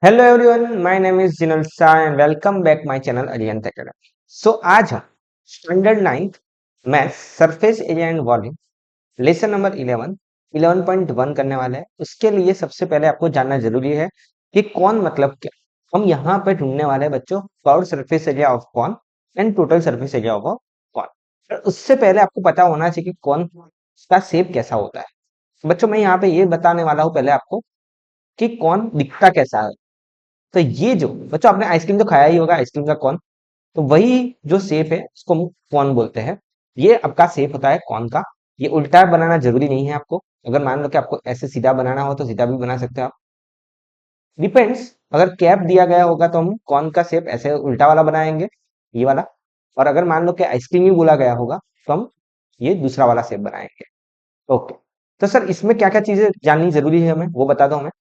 Hello everyone, my name is Jinal Shah and welcome back my channel Arihant academy. So आज हम standard ninth maths surface area and volume lesson number 11.1 करने वाले हैं। उसके लिए सबसे पहले आपको जानना जरूरी है कि कौन मतलब क्या। हम यहाँ पे ढूंढने वाले हैं बच्चों curved surface area of cone and total surface area of cone. पर उससे पहले आपको पता होना चाहिए कि कौन का शेप कैसा होता है। बच्चों मैं यहाँ पे ये बताने वाला हूँ पहले आपको कि कौन दिखता कैसा है। तो ये जो बच्चों आपने आइसक्रीम तो खाया ही होगा, आइसक्रीम का कौन, तो वही जो शेप है उसको हम कौन बोलते हैं। ये आपका शेप होता है कौन का। ये उल्टा बनाना जरूरी नहीं है आपको। अगर मान लो कि आपको ऐसे सीधा बनाना हो तो सीधा भी बना सकते हो आप। डिपेंड्स। अगर कैप दिया गया होगा तो हम कौन का शेप ऐसे उल्टा वाला बनाएंगे, ये वाला। और अगर मान लो कि आइसक्रीम ही बोला गया होगा तो हम ये दूसरा वाला शेप बनाएंगे। ओके। तो सर इसमें क्या क्या चीजें जाननी जरूरी है हमें वो बता दो हमें।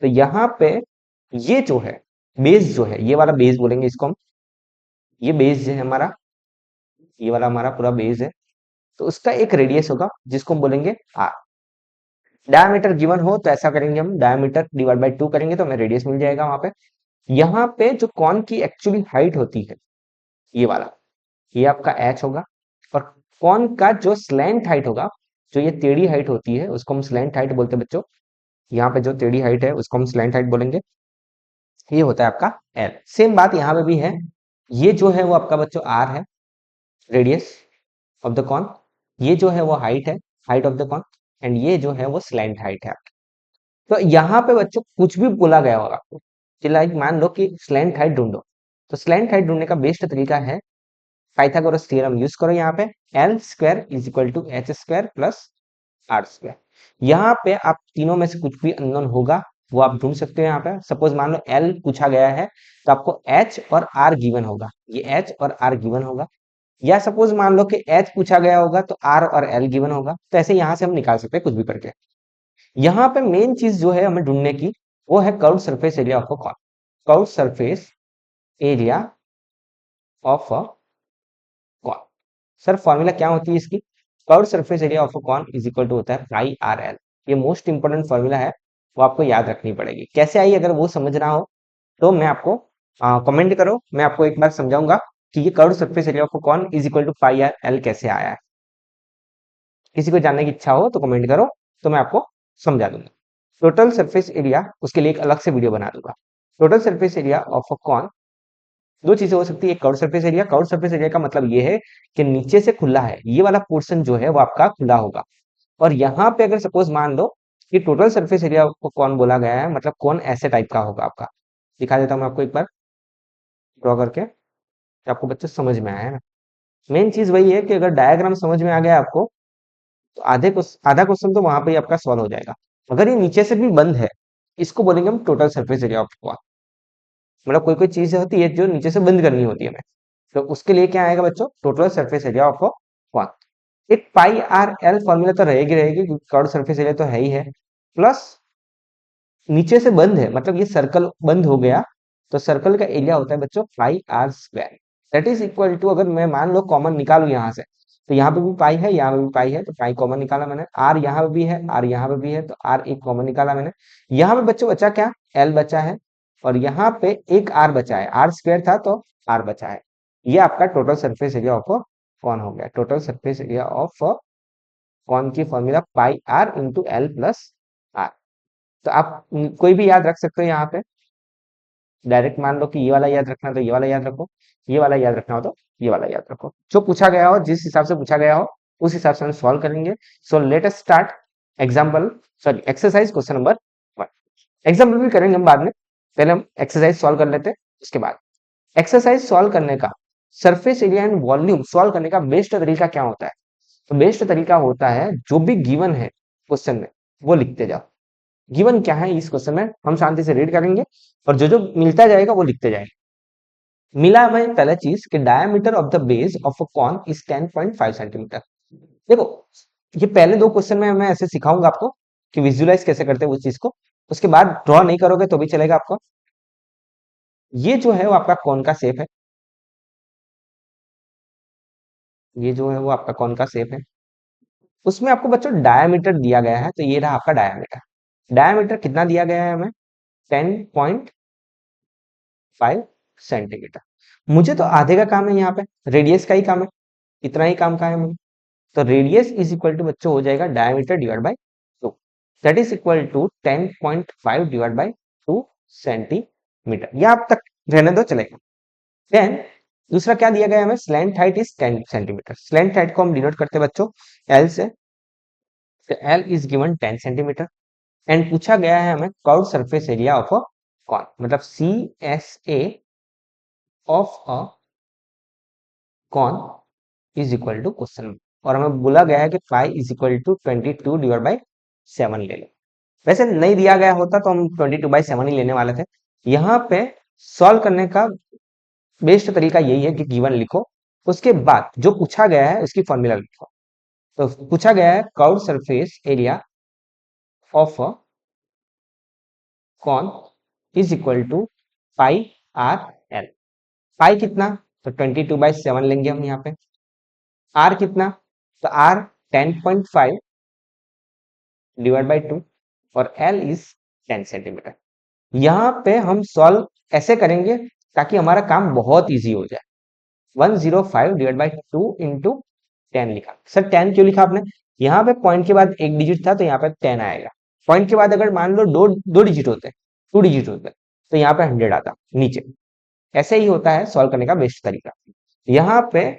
तो यहाँ पे ये जो है बेस जो है, ये वाला बेस बोलेंगे इसको हम। ये बेस जो है हमारा, ये वाला हमारा पूरा बेस है। तो उसका एक रेडियस होगा जिसको हम बोलेंगे आर। डायमीटर गिवन हो तो ऐसा करेंगे, हम डायमीटर डिवाइड बाय 2 करेंगे तो हमें रेडियस मिल जाएगा वहां पे। यहाँ पे जो कॉन की एक्चुअली हाइट होती है, ये वाला, ये आपका एच होगा। और कॉन का जो स्लैंट हाइट होगा, जो ये टेढ़ी हाइट होती है उसको हम स्लैंट हाइट बोलते हैं बच्चों। यहाँ पे जो टेढ़ी हाइट है उसको हम स्लैंट हाइट बोलेंगे। ये होता है आपका एल। सेम बात यहाँ पे भी है। ये जो है वो आपका बच्चों आर है, रेडियस ऑफ द कॉन। ये जो है वो हाइट है, height of the cone. And ये जो है वो स्लैंट हाइट है आपकी। तो यहाँ पे बच्चों कुछ भी बोला गया होगा आपको कि लाइक मान लो कि स्लैंट हाइट ढूंढो, तो स्लैंट हाइट ढूंढने का बेस्ट तरीका है पाइथागोरस थ्योरम यूज करो। यहाँ पे l square is equal to h square plus r square. यहाँ पे आप तीनों में से कुछ भी अननोन होगा वो आप ढूंढ सकते हो। यहाँ पे सपोज मान लो एल पूछा गया है तो आपको एच और आर गिवन होगा, ये एच और आर गिवन होगा। या सपोज मान लो कि एच पूछा गया होगा तो आर और एल गिवन होगा। तो ऐसे यहाँ से हम निकाल सकते हैं कुछ भी करके। यहाँ पे मेन चीज जो है हमें ढूंढने की वो है curved surface area of a cone. Curved surface area of a cone. Sir formula क्या होती है इसकी? Curved surface area of a cone is equal to होता है पाई आर एल। ये मोस्ट इंपोर्टेंट फॉर्मूला है, वो आपको याद रखनी पड़ेगी। कैसे आई अगर वो समझना हो तो मैं आपको कमेंट करो, मैं आपको एक बार समझाऊंगा कि ये curved surface area of a cone is equal to pi are l कैसे आया है। किसी को जानने की इच्छा हो तो कमेंट करो, तो मैं आपको समझा दूंगा। टोटल सरफेस एरिया उसके लिए एक अलग से वीडियो बना दूंगा। Total surface area of a cone दो चीजें हो सकती है। Curve surface area, curve surface area का मतलब ये है कि नीचे से खुला है, ये वाला पोर्शन जो है वो आपका खुला होगा। और यहाँ पे अगर सपोज मान लो कि टोटल सरफेस एरिया को कौन बोला गया है, मतलब कौन ऐसे टाइप का होगा आपका। दिखा देता हूँ मैं आपको एक बार ड्रॉ करके, कि आपको बच्चे समझ में आया है ना। मेन चीज वही है कि अगर डायग्राम समझ में आ गया आपको तो आधा क्वेश्चन तो वहां पे ही आपका सॉल्व हो जाएगा। अगर ये नीचे से भी बंद है, इसको बोलेंगे हम total surface area of cone. मतलब कोई कोई चीज होती है जो नीचे से बंद करनी होती है हमें, तो उसके लिए क्या आएगा बच्चों? Total surface area of cone. एक पाई आर एल फॉर्मूला तो रहेगी क्योंकि कर्व सरफेस एरिया तो है ही है। प्लस नीचे से बंद है, मतलब ये सर्कल बंद हो गया, तो सर्कल का एरिया होता है बच्चों pi R square. That is equal to, अगर मैं मान लो कॉमन निकालू यहाँ से, तो यहाँ पे भी पाई है, यहाँ पे भी पाई है, तो पाई कॉमन निकाला मैंने। आर यहाँ पे भी है, आर यहाँ पे भी है, तो आर एक कॉमन निकाला मैंने। यहाँ पे बच्चों बचा क्या? एल बचा है। और यहाँ पे एक आर बचा है, आर स्क्वायर था तो आर बचा है। ये आपका टोटल सरफेस एरिया ऑफ कौन हो गया। Total surface area of cone की formula pi are into L plus r. तो आप कोई भी याद रख सकते हो यहाँ पे। डायरेक्ट मान लो कि ये वाला याद रखना तो ये वाला याद रखो, ये वाला याद रखना हो तो ये वाला याद रखो। जो पूछा गया हो, जिस हिसाब से पूछा गया हो उस हिसाब से हम सॉल्व करेंगे। So let us start example, sorry exercise question number 1। Example भी करेंगे हम बाद में, पहले हम एक्सरसाइज सॉल्व कर लेते हैं। उसके बाद एक्सरसाइज सॉल्व करने का, surface area and volume solve करने का बेस्ट तरीका क्या होता है? तो बेस्ट तरीका होता है जो भी गिवन है क्वेश्चन में वो लिखते जाओ। गिवन क्या है इस क्वेश्चन में हम शांति से रीड करेंगे और जो जो मिलता जाएगा वो लिखते जाएंगे। मिला हमें पहला चीज कि diameter of the base of a cone is 10.5 centimetre. देखो, ये पहले दो क्वेश्चन में मैं ऐसे सिखाऊंगा आपको कि विजुलाइज कैसे करते हैं उस चीज को। उसके बाद ड्रॉ नहीं करोगे तो भी चलेगा आपको। ये जो है वो आपका कॉन का शेप है, ये जो है वो आपका कॉन का शेप है। उसमें आपको बच्चों डायमीटर दिया गया है, तो ये रहा आपका डायमीटर। डायमीटर कितना दिया गया है हमें? 10.5 5 सेंटीमीटर। मुझे तो आधे का काम है, यहाँ पे रेडियस का ही काम है, इतना ही काम का है मुझे। तो रेडियस इज इक्वल टू बच्चों हो जाएगा diameter divide by 2, that is equal to 10.5 divide by 2 centimetre. यह आप तक रहने दो, चलेगा। देन दूसरा क्या दिया गया है हमें, slant height is 10 centimetre. Slant height को हम डिनोट करते हैं बच्चों एल से, तो L is given 10 centimetre. And पूछा गया है हमें curve surface area of a cone, मतलब C S A of a cone is equal to question, और हमें बोला गया है कि pi is equal to 22 divide by 7 ले लो। वैसे नहीं दिया गया होता तो हम 22/7 ही लेने वाले थे। यहाँ पे सॉल्व करने का बेस्ट तरीका यही है कि गिवन लिखो, उसके बाद जो पूछा गया है उसकी फॉर्मूला लिखो। तो पूछा गया है curve surface area of a cone is equal to pi are L. Pi कितना, तो 22/7 लेंगे हम यहाँ पे। आर कितना, तो आर 10.5 डिवाइड बाई 2, और एल इज 10 सेंटीमीटर। यहाँ पे हम सॉल्व ऐसे करेंगे ताकि हमारा काम बहुत इजी हो जाए। 105 डिवाइड बाई 2 इंटू 10 लिखा। सर 10 क्यों लिखा आपने, यहाँ पे पॉइंट के बाद एक डिजिट था तो यहाँ पे 10 आएगा। पॉइंट के बाद अगर मान लो दो दो डिजिट होते, 2 डिजिट होते, तो यहाँ पे 100 आता नीचे। ऐसे ही होता है सॉल्व करने का बेस्ट तरीका। यहाँ पे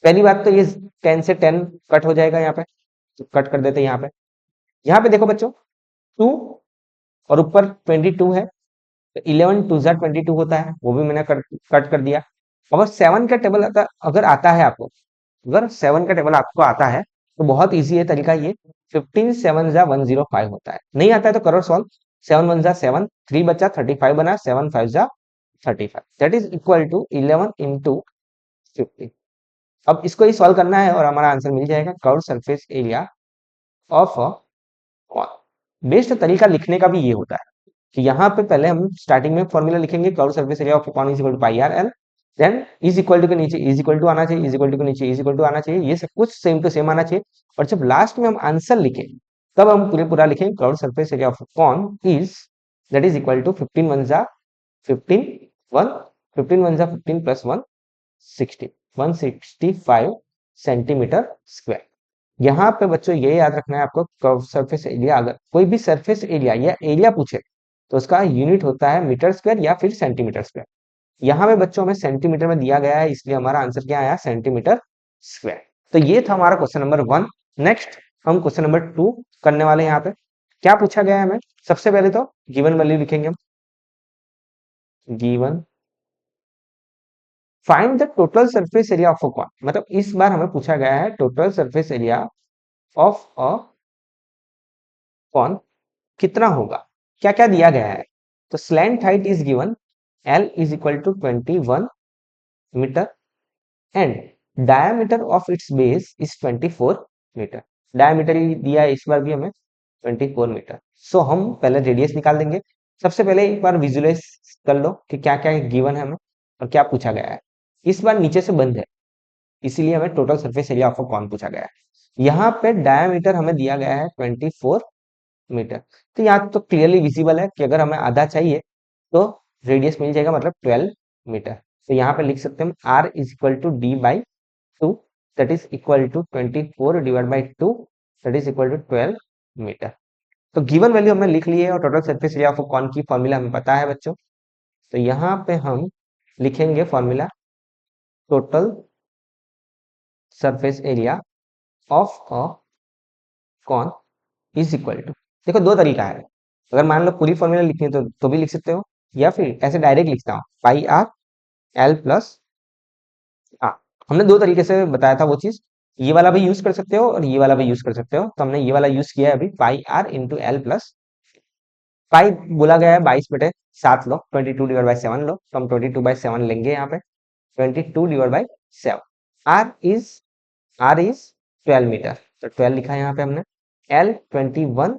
पहली बात तो ये 10 से 10 कट हो जाएगा, यहाँ पे तो कट कर देते हैं यहाँ पे। यहाँ पे देखो बच्चों 2 और ऊपर 22 है, तो 11 2 जा 22 होता है, वो भी मैंने कट कर दिया। अगर 7 का टेबल अगर आता है आपको, अगर 7 का टेबल आपको आता है तो बहुत इजी है तरीका ये। 15 7 जा 105 होता है, नहीं आता है तो करो सॉल्व। 7 1 जा 7, 3 बचा 35 बना, 7 5 जा 35, that is equal to 11 into 15। अब इसको ही सॉल्व करना है और हमारा आंसर मिल जाएगा curve surface area of a cone. Best तरीका लिखने का भी ये होता है कि यहाँ पे पहले हम स्टार्टिंग में फॉर्मूला लिखेंगे curve surface area of cone is equal to pi are l, then is equal to के नीचे इज इक्वल टू आना चाहिए, इज इक्वल टू के नीचे इज इक्वल टू आना चाहिए, ये सब कुछ सेम टू सेम आना चाहिए। और जब लास्ट में हम आंसर लिखें तब हम पूरा लिखेंगे curve surface area of cone is, that is equal to 15 1 जा 15 1 15 1 जा 15 प्लस 1 60 165 सेंटीमीटर स्क्वायर। यहाँ पे बच्चों ये याद रखना है आपको, कर्व सरफेस एरिया, अगर कोई भी सरफेस एरिया या एरिया पूछे तो उसका यूनिट होता है मीटर स्क्वायर या फिर सेंटीमीटर स्क्वायर। यहाँ पे बच्चों हमें सेंटीमीटर में दिया गया है, इसलिए हमारा आंसर क्या आया, सेंटीमीटर स्क्वायर। तो ये था हमारा क्वेश्चन नंबर 1। नेक्स्ट हम क्वेश्चन नंबर 2 करने वाले हैं। यहाँ पे क्या पूछा गया है हमें, सबसे पहले तो गिवन वैल्यू लिखेंगे हम। Given find the total surface area of a cone, मतलब इस बार हमें पूछा गया है total surface area of a cone कितना होगा, क्या क्या दिया गया है। तो slant height is given L is equal to 21 metre and diameter of its base is 24 metre. Diameter ही दिया है इस बार भी हमें 24 मीटर। सो हम पहले रेडियस निकाल देंगे। सबसे पहले एक बार विजुलाइज कर लो कि क्या क्या गिवन है हमें और क्या पूछा गया है। इस बार नीचे से बंद है, इसीलिए हमें टोटल सरफेस एरिया ऑफ कौन पूछा गया है। यहाँ पे डायमीटर हमें दिया गया है 24 मीटर। तो यहाँ तो क्लियरली विजिबल है कि अगर हमें आधा चाहिए तो रेडियस मिल जाएगा, मतलब 12 मीटर। तो यहाँ पे लिख सकते हैं हम r is equal to d by 2, that is equal to 24 divide by 2, that is equal to 12 metre. तो गिवन वैल्यू हमने लिख ली है और total surface area of cone की फॉर्मूला हमें पता है बच्चों। तो यहाँ पे हम लिखेंगे formula total surface area of अ कौन इज इक्वल टू, देखो दो तरीका है। अगर मान लो पूरी फॉर्मूला लिखनी है तो भी लिख सकते हो, या फिर ऐसे डायरेक्ट लिखता हूँ पाई आर एल प्लस आर। हमने दो तरीके से बताया था वो चीज, ये वाला भी यूज कर सकते हो और ये वाला भी यूज कर सकते हो। तो हमने ये वाला यूज किया है अभी, पाई आर इंटू एल प्लस। पाई बोला गया है 22/7 लो, 22/7 लो, तो हम 22/7 लेंगे यहाँ पे। 22/7 आर इज 12 मीटर, तो 12 लिखा है यहाँ पे हमने। L 21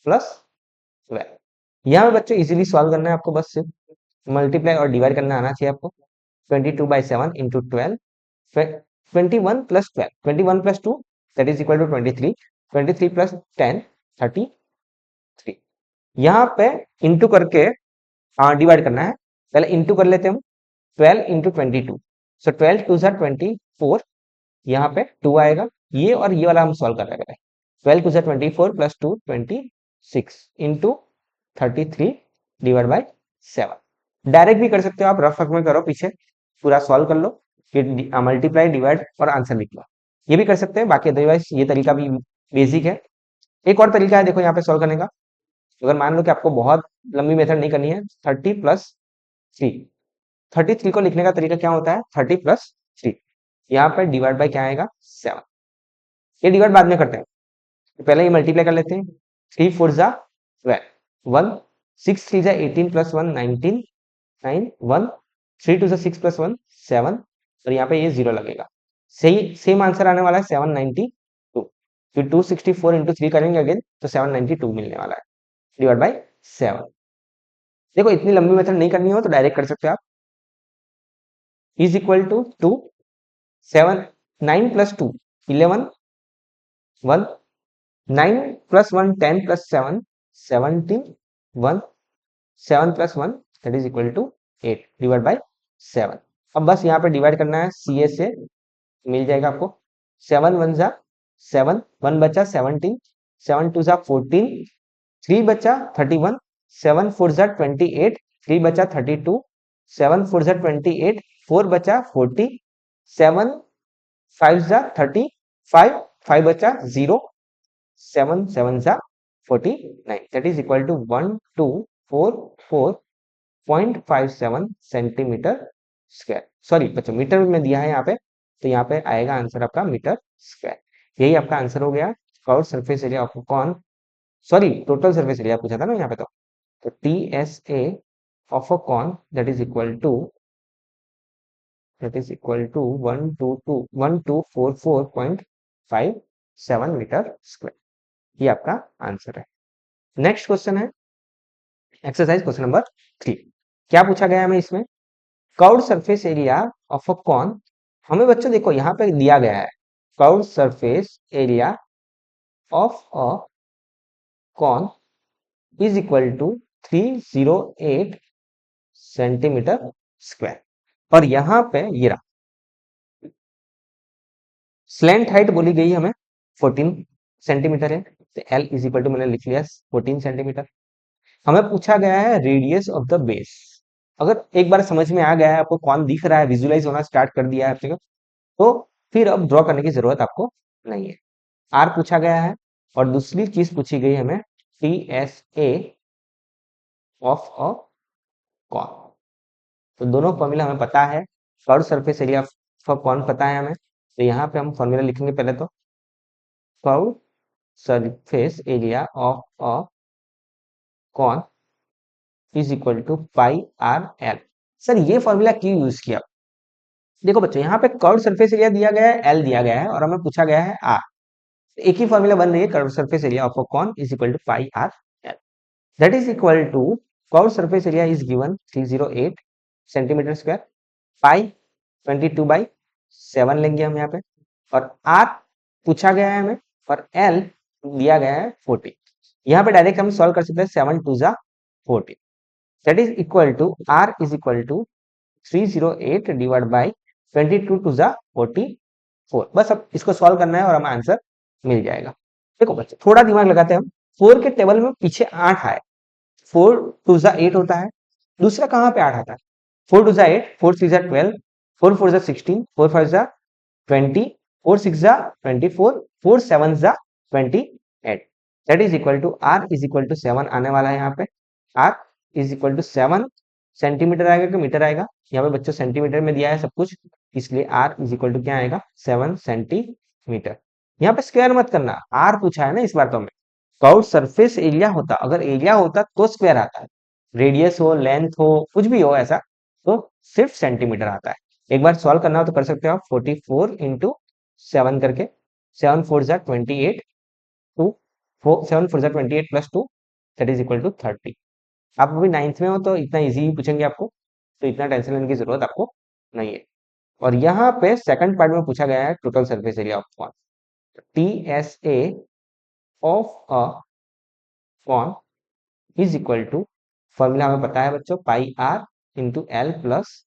plus 12। यहाँ पे बच्चों इजीली सॉल्व करना है आपको, बस सिर्फ मल्टीप्लाई और डिवाइड करना आना चाहिए आपको। 22/7 into 12, 21 plus 12, 21 plus 2 that is equal to 23, 23 plus 10 33। यहाँ पे इंटू करके डिवाइड करना है, पहले इंटू कर लेते हैं हम, 12 इंटू 22, सो 12 टू ज़ा 24, यहाँ पे 2 आएगा, ये और ये वाला हम सॉल्व कर रहे हैं। 12 टू ज़ा 24 plus 2 26 into 33 divide by 7। Direct भी कर सकते हो आप, रफ वर्क में करो, पीछे पूरा सॉल्व कर लो, फिर मल्टीप्लाई डिवाइड और आंसर लिख लो, ये भी कर सकते हैं। बाकी अदरवाइज ये तरीका भी बेसिक है। एक और तरीका है देखो यहाँ पे सॉल्व करने का, अगर मान लो कि आपको बहुत लंबी मेथड नहीं करनी है, 30 प्लस 3, 33 को लिखने का तरीका क्या होता है, 30 प्लस 3, यहाँ पर डिवाइड बाय क्या आएगा 7, ये डिवाइड बाद में करते हैं, तो पहले ये मल्टीप्लाई कर लेते हैं, 3 4 जा 12, 1 6 3 जा 18 प्लस 1 19, 9 1 3 2 जा 6 प्लस 1 7, और यहाँ पे ये 0 लगेगा। सही सेम आंसर आने वाला है 792, फिर 264 इंटू 3 करेंगे अगेन तो 792 मिलने वाला है, डिवाइड बाई 7। देखो इतनी लंबी मेथड नहीं करनी हो तो डायरेक्ट कर सकते हो आप, is equal to 2 7 9 plus 2 11 1 9 plus 1 10 plus 7 17 1 7 plus 1 that is equal to 8 divide by 7। अब बस यहाँ पे डिवाइड करना है, सी ए से मिल जाएगा आपको, 7 1 जा 7, 1 बचा 17, 7 2 जा 14, 3 बचा 31, 7 4 जा 28, 3 बचा 32, 7 4 जा 28, 4 बचा 40, 7 5 जा 35, 5 बचा 0, 7 7 जा 49, that is equal to 1244.57 centimetre square. Sorry बच्चों मीटर में दिया है यहाँ पे, तो यहाँ पे आएगा आंसर आपका मीटर स्क्वायर। यही आपका आंसर हो गया, curve surface area of cone, sorry total surface area पूछा था ना यहाँ पे, तो T S A of a cone that is equal to 1244.57 metre square, ये आपका आंसर है। नेक्स्ट क्वेश्चन है एक्सरसाइज क्वेश्चन नंबर 3। क्या पूछा गया है हमें इसमें, curved surface area of a cone, हमें बच्चों देखो यहाँ पे दिया गया है curved surface area of a cone is equal to 308 centimetre square, और यहाँ पे ये रहा स्लैंट हाइट बोली गई हमें 14 सेंटीमीटर है, तो एल इज इक्वल टू मैंने लिख लिया 14 सेंटीमीटर। हमें पूछा गया है रेडियस ऑफ द बेस, अगर एक बार समझ में आ गया है, आपको कौन दिख रहा है, विजुअलाइज होना स्टार्ट कर दिया है आपने, तो फिर अब ड्रॉ करने की जरूरत आपको नहीं है। आर पूछा गया है, और दूसरी चीज पूछी गई हमें T S A of a cone, तो दोनों फॉर्मूला हमें पता है, curve surface area of cone पता है हमें, तो यहाँ पे हम फॉर्मूला लिखेंगे पहले, तो curve surface area of a cone is equal to pi are l. Sir ये फॉर्मूला क्यों यूज किया, देखो बच्चों यहाँ पे कर्व सरफेस एरिया दिया गया है, एल दिया गया है, और हमें पूछा गया है आर, एक ही फॉर्मूला बन रही है, curve surface area of a cone is equal to pi are L, that is equal to curve surface area is given 308 centimetre square, pi 22/7 लेंगे हम यहाँ पे, और आर पूछा गया है हमें, और एल दिया गया है 40। यहाँ पे डायरेक्ट हम सॉल्व कर सकते हैं, 7 2 जा 40, that is equal to r is equal to 308 divide by 22 two जा 44। बस अब इसको सॉल्व करना है और हमें आंसर मिल जाएगा। देखो बच्चे थोड़ा दिमाग लगाते हैं हम, 4 के टेबल में पीछे 8 आए, 4 2 जा 8 होता है, दूसरा कहाँ पे 8 आता है, 4 2 जा 8, 4 3 जा 12, 4 4 जा 16, 4 5 जा 20, 4 6 जा 24, 4 7 जा 28, that is equal to r is equal to 7 आने वाला है यहाँ पे, r is equal to 7 centimetre आएगा कि मीटर आएगा, यहाँ पे बच्चों सेंटीमीटर में दिया है सब कुछ, इसलिए आर इज इक्वल टू क्या आएगा 7 सेंटीमीटर। यहाँ पे स्क्वायर मत करना, आर पूछा है ना इस बार, तो हमें कर्व सरफेस एरिया होता, अगर एरिया होता तो स्क्वायर आता है, रेडियस हो लेंथ हो कुछ भी हो ऐसा, तो सिर्फ सेंटीमीटर आता है। एक बार सॉल्व करना हो तो कर सकते हो आप, 44 इंटू 7 करके, 7 4 जा 28, 2 7 4 जा 28 plus 2 that is equal to 30। आप अभी 9th में हो तो इतना इजी ही पूछेंगे आपको, तो इतना टेंशन लेने की जरूरत आपको नहीं है। और यहाँ पे सेकंड पार्ट में पूछा गया है total surface area of cone, T S A of a cone is equal to, formula हमें पता है बच्चों, pi are into L plus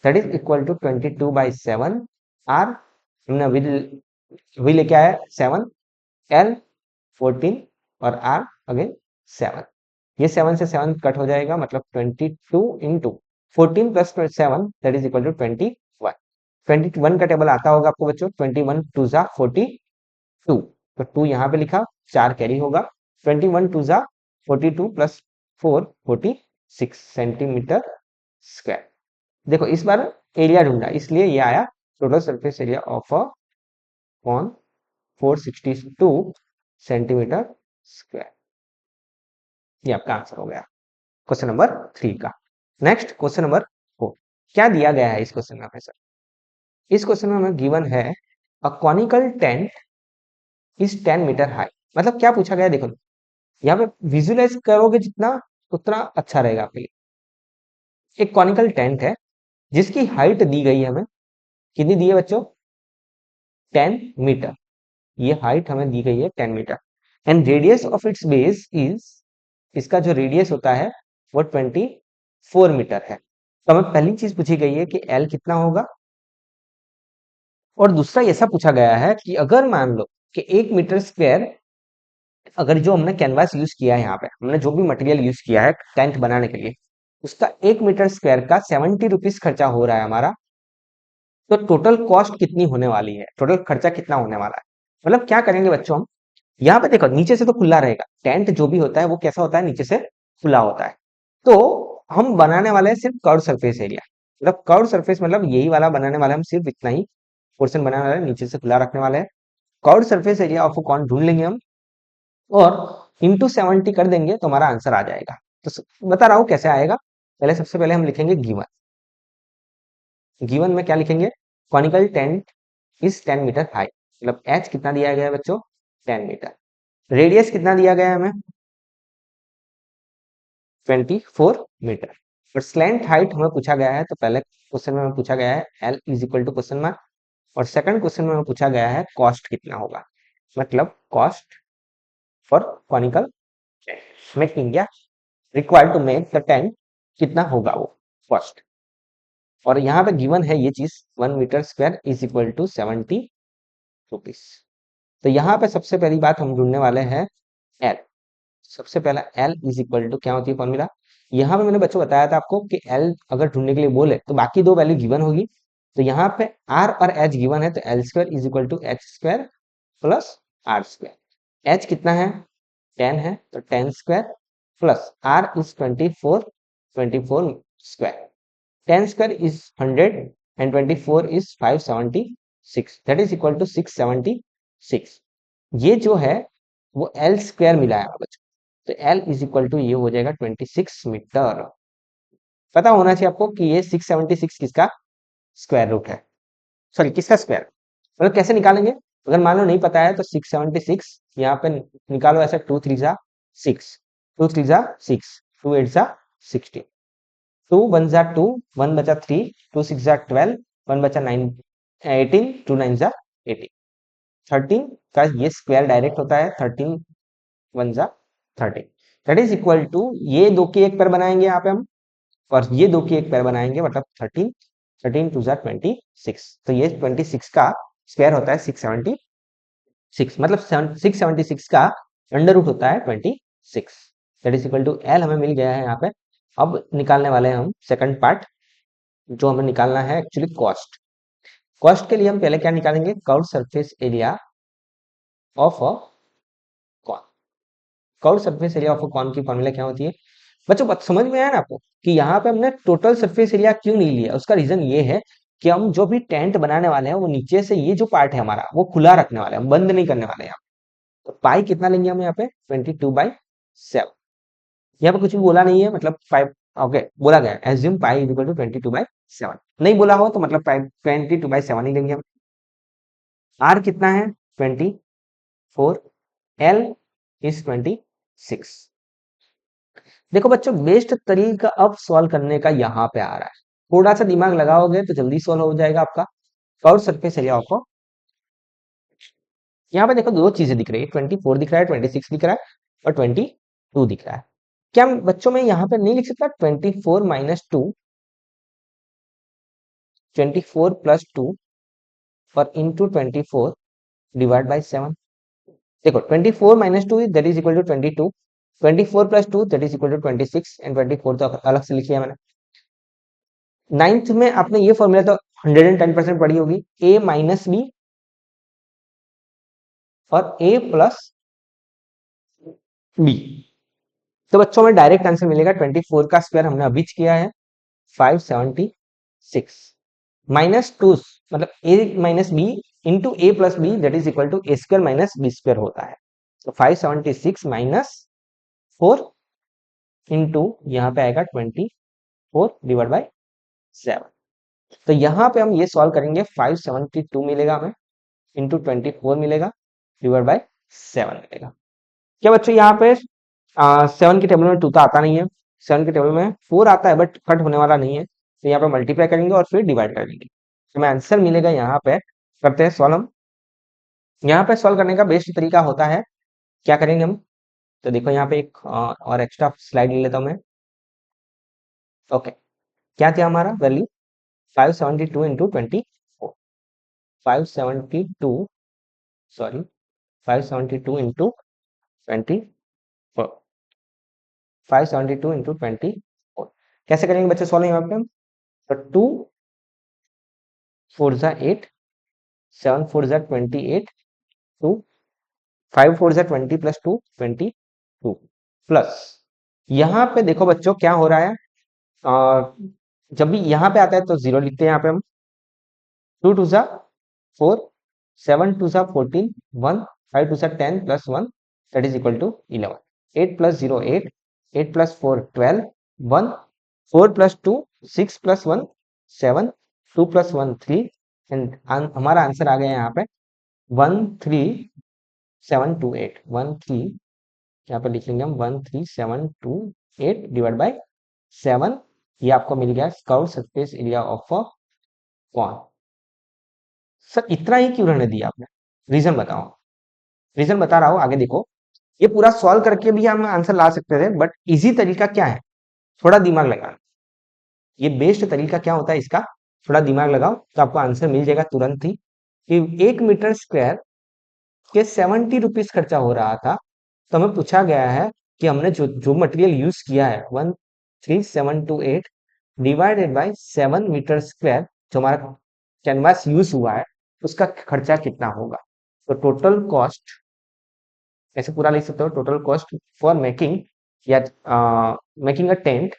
that is equal to 22/7 R, हमने वी लेके आया 7, एल 14 और आर अगेन 7। ये 7 से 7 कट हो जाएगा, मतलब 22 into 14 plus 7 that is equal to 21। 21 का टेबल आता होगा आपको बच्चों, 21 टू जा 42, तो 2 यहाँ पे लिखा, 4 कैरी होगा, 21 टू जा 42 प्लस 4 46 सेंटीमीटर स्क्वायर। देखो इस बार एरिया ढूंढा, इसलिए ये आया total surface area of a cone 462 centimetre square. ये आपका आंसर हो गया क्वेश्चन नंबर 3 का। नेक्स्ट क्वेश्चन नंबर 4, क्या दिया गया है इस क्वेश्चन में सर? इस क्वेश्चन में हमें गिवन है a conical tent is 10 metre high. मतलब क्या पूछा गया देखो, यहाँ पे विजुअलाइज करोगे जितना उतना अच्छा रहेगा आपके लिए। एक कॉनिकल टेंट है जिसकी हाइट दी गई है हमें, कितनी दी है बच्चों? 10 मीटर। ये हाइट हमें दी गई है 10 metre and radius of its base is, इसका जो रेडियस होता है वो 24 मीटर है। तो हमें पहली चीज पूछी गई है कि एल कितना होगा, और दूसरा ऐसा पूछा गया है कि अगर मान लो कि 1 मीटर स्क्वायर, अगर जो हमने कैनवास यूज किया है, यहाँ पे हमने जो भी मटेरियल यूज किया है टेंट बनाने के लिए, उसका 1 मीटर स्क्वायर का 70 रुपीज खर्चा हो रहा है हमारा, तो टोटल कॉस्ट कितनी होने वाली है, टोटल खर्चा कितना होने वाला है? मतलब क्या करेंगे बच्चों, हम यहाँ पे देखो नीचे से तो खुला रहेगा, टेंट जो भी होता है वो कैसा होता है, नीचे से खुला होता है। तो हम बनाने वाले हैं सिर्फ कर्व सरफेस एरिया, मतलब कर्व सरफेस मतलब यही वाला बनाने वाले हम, सिर्फ इतना ही पोर्शन बनाने वाले, नीचे से खुला रखने वाले हैं। Curve surface area of cone ढूंढ लेंगे हम और इंटू 70 कर देंगे तो हमारा आंसर आ जाएगा। तो बता रहा हूं कैसे आएगा। पहले सबसे पहले हम लिखेंगे गिवन, गिवन में क्या लिखेंगे, conical tent is 10 metre high, मतलब एच कितना दिया गया है बच्चों, 10 मीटर। रेडियस कितना दिया गया है हमें, 24 मीटर। और स्लैंट हाइट हमें पूछा गया है, तो पहले क्वेश्चन में हमें पूछा गया है l is equal to question mark, और सेकंड क्वेश्चन में हमें पूछा गया है कॉस्ट कितना होगा, मतलब कॉस्ट फॉर कॉनिकल मेकिंग या required to make the tent, कितना होगा वो कॉस्ट। और यहाँ पे गिवन है ये चीज 1 metre square is equal to 70 rupees. तो यहाँ पे सबसे पहली बात हम ढूंढने वाले हैं एल। सबसे पहला एल इज इक्वल टू क्या होती है फॉर्मूला, यहाँ पे मैंने बच्चों बताया था आपको कि एल अगर ढूंढने के लिए बोले तो बाकी दो वैल्यू गिवन होगी। तो यहाँ पे आर और एच गिवन है, तो l square is equal to h square plus r square. H कितना है, 10 है, तो 10 square plus r is 24 square. 10 square is 100 and 24 is 576, that is equal to 676। ये जो है वो एल स्क्वायर मिला है बच्चों, तो एल इज इक्वल टू ये हो जाएगा 26 मीटर। पता होना चाहिए आपको कि ये 676 किसका स्क्वायर रूट है, सॉरी किसका स्क्वायर, मतलब कैसे निकालेंगे। अगर मान लो नहीं पता है तो 676 यहाँ पे निकालो, ऐसे 2 3 जा 6, 2 3 जा 6, 2 8 जा 16, 2 1 जा 2, 1 बचा 3, 2 6 जा 12, 1 बचा 9 18, 2 9 जा 18, 13 का ये स्क्वायर डायरेक्ट होता है, 13 1 जा 13, दैट इज इक्वल टू ये दो की एक पैर बनाएंगे यहाँ पे हम, और ये दो की एक पैर बनाएंगे, मतलब 13, 13 2 जा 26, तो ये 26 का स्क्वायर होता है 676, मतलब 676 का अंडर रूट होता है 26, that is equal to l हमें मिल गया है यहाँ पे। अब निकालने वाले हैं हम सेकंड पार्ट, जो हमें निकालना है एक्चुअली कॉस्ट। कॉस्ट के लिए हम पहले क्या निकालेंगे, curve surface area of a cone. Curve surface area of a cone की फॉर्मूला क्या होती है बच्चों, बात समझ में आया ना आपको कि यहाँ पे हमने टोटल सरफेस एरिया क्यों नहीं लिया। उसका रीजन ये है कि हम जो भी टेंट बनाने वाले हैं वो नीचे से ये जो पार्ट है हमारा वो खुला रखने वाले हैं, हम बंद नहीं करने वाले हैं। तो पाई कितना लेंगे हम यहाँ पे 22/7, यहाँ पे कुछ भी बोला नहीं है, मतलब 5, ओके बोला गया assume pi is equal to 22/7, नहीं बोला हो तो मतलब 22/7 ही लेंगे हम। आर कितना है 24, एल इज 26। देखो बच्चों बेस्ट तरीका अब सॉल्व करने का यहाँ पे आ रहा है, थोड़ा सा दिमाग लगाओगे तो जल्दी सॉल्व हो जाएगा आपका। कर्व सरफेस एरिया ऑफ, यहाँ पे देखो दो चीजें दिख रही है, 24 दिख रहा है, 26 दिख रहा है और 22 दिख रहा है। क्या बच्चों में यहाँ पे नहीं लिख सकता 24 माइनस 2, 24 प्लस 2 और इंटू 24 डिवाइड बाई 7। देखो 24 minus 2 that is equal to 22, 24 plus 2 that is equal to 26 and 24 तो अलग से लिखी है मैंने। नाइन्थ में आपने ये फॉर्मूला तो 110% पढ़ी होगी, a माइनस बी और a प्लस बी। तो बच्चों में डायरेक्ट आंसर मिलेगा 24 का स्क्वायर हमने अभी किया है 576 माइनस 2 मतलब a minus b into a plus b that is equal to a square minus b square होता है। तो 576 माइनस 4 इंटू यहाँ पे आएगा 24 डिवाइड बाई 7। तो यहाँ पे हम ये सॉल्व करेंगे 572 मिलेगा हमें इंटू 24 मिलेगा डिवाइड बाई 7 मिलेगा। क्या बच्चों यहाँ पे 7 के टेबल में 2 तो आता नहीं है, 7 के टेबल में 4 आता है बट कट होने वाला नहीं है, तो यहाँ पे मल्टीप्लाई करेंगे और फिर डिवाइड करेंगे। तो हमें आंसर मिलेगा यहाँ पे, करते हैं सॉल्व हम। यहाँ पे सॉल्व करने का बेस्ट तरीका होता है, क्या करेंगे हम, तो देखो यहाँ पे एक और एक्स्ट्रा स्लाइड ले लेता हूँ मैं। ओके, क्या था हमारा value 572 into 24, 572 sorry 572 into 24, 572 into 24 कैसे करेंगे बच्चे सॉल्व यहाँ पे हम, तो 2 4 जा 8, 7 4 जा 28, 2 5 4 जा 20 प्लस 2 22 प्लस यहाँ पे देखो बच्चों क्या हो रहा है, जब भी यहाँ पे आता है तो 0 लिखते हैं यहाँ पे हम। 2 2 जा 4, 7 2 जा 14, 1 5 2 जा 10 plus 1 that is equal to 11, 8 plus 0 8, 8 plus 4 12, 1 4 plus 2 6 plus 1 7, 2 plus 1 3 and हमारा आंसर आ गया यहाँ पे 13728, 13 यहाँ पे लिख लेंगे हम 13728 डिवाइड बाई 7। ये आपको मिल गया curve surface area of a cone. Sir इतना ही क्यों रहने दिया आपने, रीजन बताओ। रीजन बता रहा हूं, आगे देखो। ये पूरा सॉल्व करके भी हम आंसर ला सकते थे बट इजी तरीका क्या है, थोड़ा दिमाग लगाना। ये बेस्ट तरीका क्या होता है इसका, थोड़ा दिमाग लगाओ तो आपको आंसर मिल जाएगा तुरंत ही। कि 1 मीटर स्क्वायर के 70 रुपीज खर्चा हो रहा था, तो हमें पूछा गया है कि हमने जो जो मटेरियल यूज किया है 13728 डिवाइडेड बाय 7 मीटर स्क्वायर जो हमारा कैनवास यूज हुआ है उसका खर्चा कितना होगा। तो टोटल कॉस्ट ऐसे पूरा लिख सकते हो, टोटल कॉस्ट फॉर मेकिंग या मेकिंग अ टेंट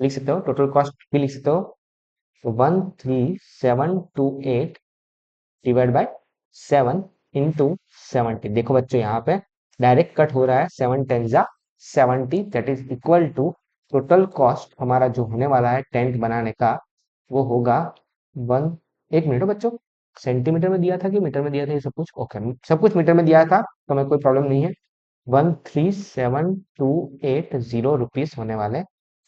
लिख सकते हो, टोटल कॉस्ट भी लिख सकते हो 13728 डिवाइड बाय 7 इंटू 70। देखो बच्चों यहाँ पे डायरेक्ट कट हो रहा है, 7 10 जा 70 that is equal to total cost हमारा जो होने वाला है टेंट बनाने का वो होगा 1, एक मिनट हो बच्चों, सेंटीमीटर में दिया था कि मीटर में दिया था ये सब कुछ, ओके सब कुछ मीटर में दिया था तो हमें कोई प्रॉब्लम नहीं है। 13728 होने वाले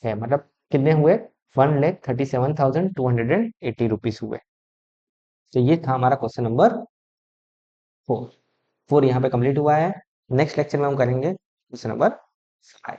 है, मतलब कितने हुए 1,37,280 रुपीज हुए। तो ये था हमारा क्वेश्चन नंबर 4। 4 यहाँ पे कंप्लीट हुआ है। नेक्स्ट लेक्चर में हम करेंगे क्वेश्चन नंबर 5।